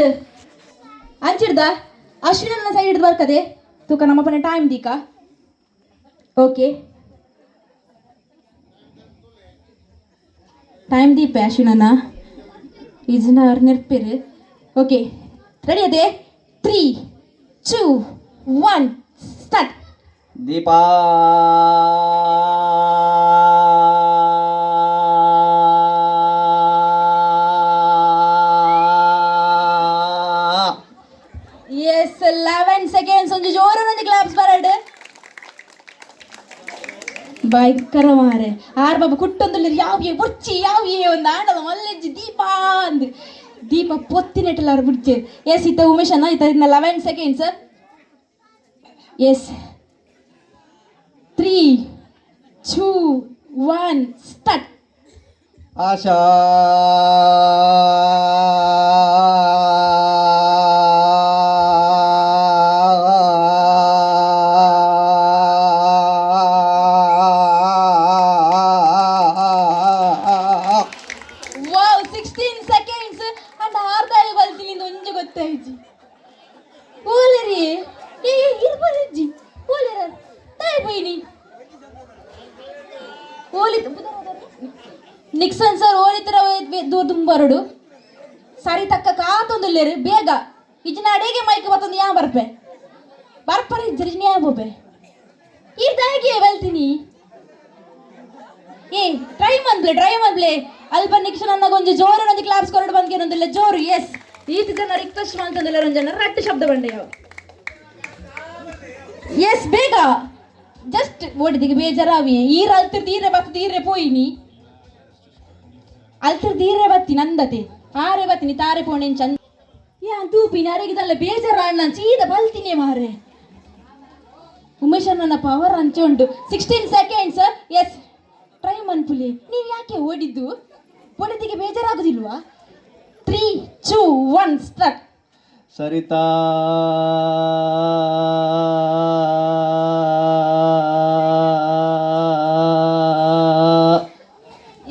ಅಂಚಿಡ್ ಅಂಚಿಡ್ದ ಅಶ್ವಿನ side ಹಿಡ್ದು ಬರ್ಕದೆ ತೂಕ ನಮ್ಮಪ್ಪನ ಟೈಮ್ ದೀಕ ಓಕೆ ಟೈಮ್ ದೀಪೆ ಅಶ್ವಿನನ ಈಜಿನ ನೆರ್ಪೇರು ಓಕೆ ರೆಡಿ ಅದೇ 3 2 1 ಸ್ಟಾರ್ಟ್ ದೀಪಾ ಎಸ್ 11 ಸೆಕೆಂಡ್ಸ್ ಒಂದು ಜೋರೊಂದು ಕ್ಲಾಪ್ಸ್ ಬರಡು ಭಯಂಕರ ಮಾರೆ ಆರ್ ಬಾಬಾ ಕುಟ್ಟೊಂದು ಯಾವ್ಯೇ ಬೊಚ್ಚಿ ಯಾವ್ಯೇ ಒಂದು ಆಂಡದ ಮಲ್ಲೆಜ್ಜಿ ದೀಪ ಅಂದ್ ದೀಪ ಪೊತ್ತಿನೆಟ್ಟಲಾರು ಬಿಡ್ಚೆ ಎಸ್ ಇತ್ತ ಉಮೇಶ್ ಅನ್ನ ಇತ್ತ 11 seconds yes 3 2 1 start Asha wow 16 seconds and ಆರ್ದಾಳಿ ಬಲ್ತೀನಿ ಒಂಜು ಗೊತ್ತಾಯ್ಜಿ ಓಲರಿ ಏ ಇರ್ಬರಜ್ಜಿ ಓಲರ ತಾಯಿ ಬೈನಿ ಓಲಿತ ನಿಕ್ಸನ್ ಸರ್ ಓಲಿತರ ದುಂಬರಡು ಸರಿ ತಕ್ಕ ಕಾತೊಂದುಲ್ಲೇರು ಬೇಗ ಇಜಿನ ಅಡೆಗೆ ಮೈಕ್ ಬತ್ತೊಂದು ಯಾ ಬರ್ಪೆ ಬರ್ಪರ ಇಜ್ಜರಿ ಯಾ ಬೋಪೆ ಇದಾಗೆ ಬಲ್ತೀನಿ ಏ ಟ್ರೈ ಮನ್ಪ್ಲೆ ಅಲ್ಪ ನಿಕ್ಷನ್ ಅನ್ನ ಕೊಂಚ ಜೋರು ಒಂದು ಕ್ಲಾಪ್ಸ್ ಕೊರಡು ಬಂದ್ಕೇನೊಂದಿಲ್ಲ ಜೋರು ಎಸ್ ಈತ ಜನ ರಿಕ್ವೆಸ್ಟ್ ಮಾಡ್ತಂದಿಲ್ಲ ರಂಜನ ರಟ್ಟು ಶಬ್ದ ಬಂಡೆ ಯಾವ ಎಸ್ ಬೇಗ ಜಸ್ಟ್ ಓಡಿದಿಗೆ ಬೇಜಾರಾವಿ ಈರ ಅಲ್ತಿರ್ ತೀರೆ ಬತ್ತು ತೀರೆ ಪೋಯಿನಿ ಅಲ್ತಿರ್ ತೀರೆ ಬತ್ತಿ ನಂದತೆ ಆರೆ ಬತ್ತೀನಿ ತಾರೆ ಪೋಣೆನ್ ಚಂದ ಯಾ ತೂಪಿನಿ ಅರೆಗಿದಲ್ಲ ಬೇಜಾರ ಅಣ್ಣ ಸೀದ ಬಲ್ತೀನಿ ಮಾರೆ ಉಮೇಶ್ ನನ್ನ ಪವರ್ ಹಂಚುಂಟು 16 ಸೆಕೆಂಡ್ಸ್ ಎಸ್ ಟ್ರೈ ಮನ್ಪುಲಿ ನೀವು ಯಾಕೆ ಓಡಿದ್ದು ಓಡಿದಿಗೆ ಬೇಜಾರಾಗುದಿಲ್ವಾ 3 2 1 ಸ್ಟಾರ್ಟ್ ಸರಿತಾ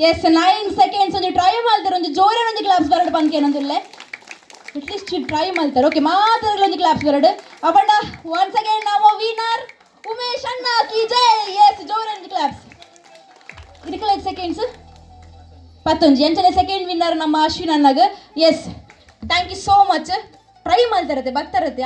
ಎಸ್ 9 ಸೆಕೆಂಡ್ಸ್ ಒಂದು ಟ್ರೈ ಮಾಡ್ತಾರೆ ಒಂದು ಜೋರೇ ಒಂದು ಕ್ಲಾಪ್ಸ್ ಬರಡು ಬಂದ್ಕೇನಂದಿಲ್ಲ ಅಟ್ಲೀಸ್ಟ್ ಟ್ರೈ ಮಾಡ್ತಾರೆ ಓಕೆ ಮಾತಾಡಲು ಒಂದು ಕ್ಲಾಪ್ಸ್ ಬರಡು ಅಪ್ಪಣ್ಣ ಒನ್ಸ್ ಅಗೇನ್ ನಾವು ವಿನರ್ ಉಮೇಶ್ ಅಣ್ಣ ಕಿ ಜೈ ಎಸ್ ಜೋರೇ ಒಂದು ಕ್ಲಾಪ್ಸ್ ಇದಕ್ಕೆ 5 ಸೆಕೆಂಡ್ಸ್ 11 ಎಂಟನೇ ಸೆಕೆಂಡ್ ವಿನ್ನರ್ ನಮ್ಮ ಅಶ್ವಿನ್ ಅಣ್ಣಗ yes thank you so much try ಮಾಡ್ತಾರತ್ತೆ ಬರ್ತಾರತ್ತೆ